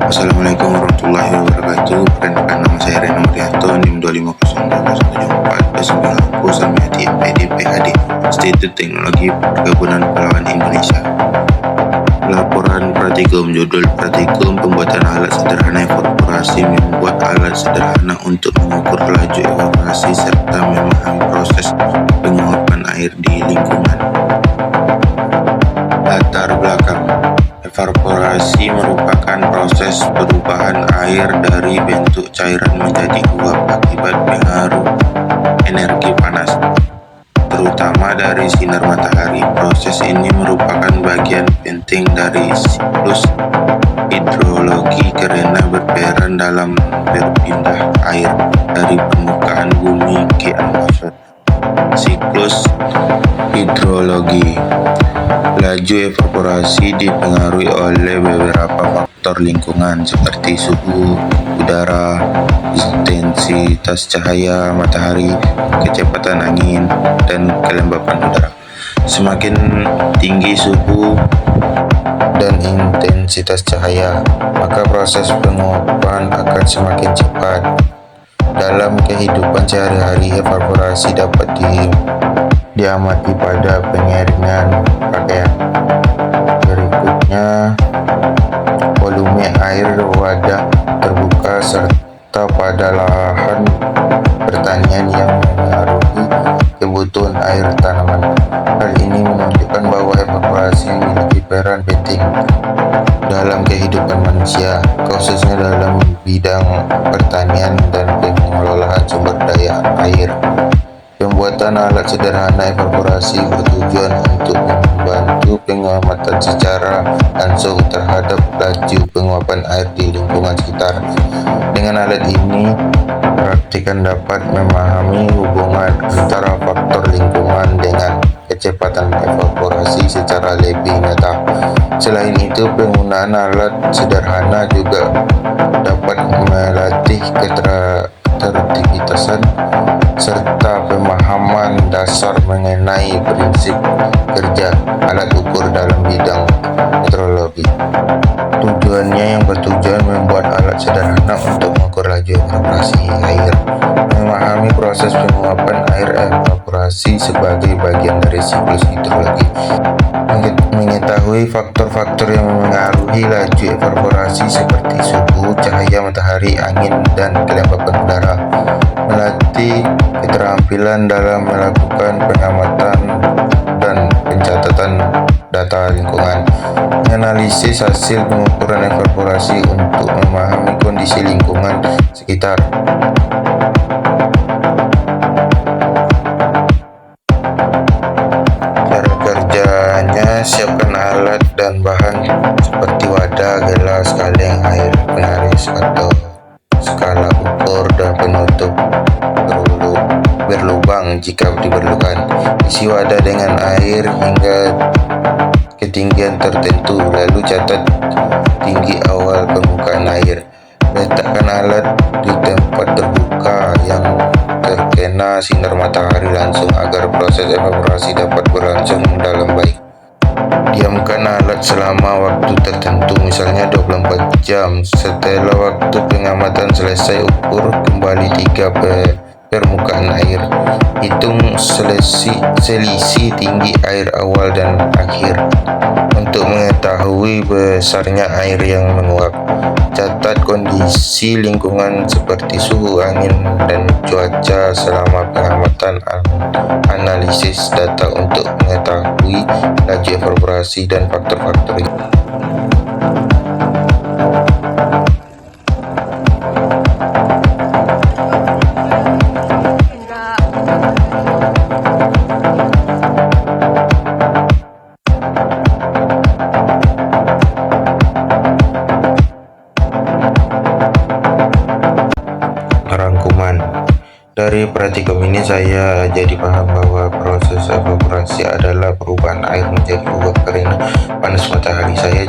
Assalamualaikum warahmatullahi wabarakatuh. Perkenalkan, nama saya Reno Marianto, NIM 2502274, bersembilan aku sama TIPD PHD, Institut Teknologi Perkebunan Pahlawan Indonesia. Laporan praktikum, judul praktikum pembuatan alat sederhana evaporasi, membuat alat sederhana untuk mengukur laju evaporasi serta memahami proses penguapan air di lingkungan. Latar belakang. Evaporasi merupakan proses perubahan air dari bentuk cairan menjadi uap akibat pengaruh energi panas, terutama dari sinar matahari. Proses ini merupakan bagian penting dari siklus hidrologi karena berperan dalam berpindah air dari permukaan bumi ke atmosfer. Siklus hidrologi. Laju evaporasi dipengaruhi oleh beberapa faktor lingkungan seperti suhu udara, intensitas cahaya matahari, kecepatan angin, dan kelembapan udara. Semakin tinggi suhu dan intensitas cahaya, maka proses penguapan akan semakin cepat. Dalam kehidupan sehari-hari, evaporasi dapat diamati pada pengeringan pakaian. Berikutnya, volume air wadah terbuka serta pada lahan pertanian yang mengaruhi kebutuhan air tanaman. Hal ini menunjukkan bahwa evaporasi memiliki peran penting dalam kehidupan manusia, khususnya dalam bidang pertanian dan pengelolaan sumber daya air. Pembuatan alat sederhana evaporasi bertujuan untuk membantu pengamatan secara langsung terhadap laju penguapan air di lingkungan sekitar. Dengan alat ini, praktikan dapat memahami hubungan antara faktor lingkungan dengan kecepatan evaporasi secara lebih nyata. Selain itu, penggunaan alat sederhana juga dapat melatih keteraktivitasan serta pemahaman dasar mengenai prinsip kerja alat ukur dalam bidang meteorologi. Tujuannya yang bertujuan membuat alat sederhana untuk mengukur laju evaporasi air, memahami proses penguapan air evaporasi sebagai bagian dari siklus hidrologi, mengetahui faktor-faktor yang mengaruhi laju evaporasi seperti suhu, cahaya matahari, angin, dan kelembapan udara, melatih keterampilan dalam melakukan pengamatan dan pencatatan data lingkungan, menganalisis hasil pengukuran evaporasi untuk memahami kondisi lingkungan sekitar. Cara kerjanya, siapkan alat dan bahan seperti wadah, gelas, kaleng, air penaris atau skala ukur dan penutup berlubang jika diperlukan. Isi wadah dengan air hingga ketinggian tertentu, lalu catat tinggi awal permukaan air. Letakkan alat di tempat terbuka yang terkena sinar matahari langsung agar proses evaporasi dapat berlangsung dalam baik. Diamkan alat selama waktu tertentu, misalnya 24 jam. Setelah waktu pengamatan selesai, ukur kembali 3 permukaan air. Hitung selisih tinggi air awal dan akhir untuk mengetahui besarnya air yang menguap. Catat kondisi lingkungan seperti suhu, angin, dan cuaca selama pengamatan. Analisis data untuk mengetahui laju evaporasi dan faktor-faktor itu. Rangkuman. Dari praktikum ini saya jadi paham bahwa proses evaporasi adalah perubahan air menjadi uap karena panas matahari. Saya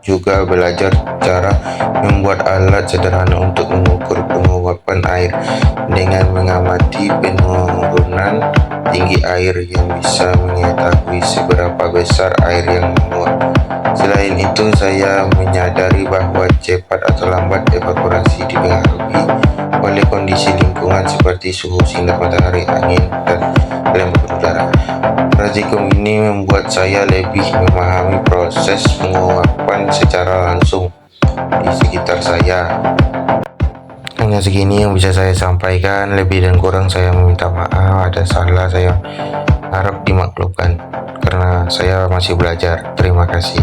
juga belajar cara membuat alat sederhana untuk mengukur penguapan air dengan mengamati penurunan tinggi air yang bisa mengetahui seberapa besar air yang menguap. Selain itu, saya menyadari bahwa cepat atau lambat evaporasi dipengaruhi oleh kondisi lingkungan seperti suhu sinar matahari, angin, dan lembab udara. Praktikum ini membuat saya lebih memahami proses penguapan secara langsung di sekitar saya. Hanya segini yang bisa saya sampaikan, lebih dan kurang saya meminta maaf, ada salah saya harap dimaklumkan karena saya masih belajar. Terima kasih.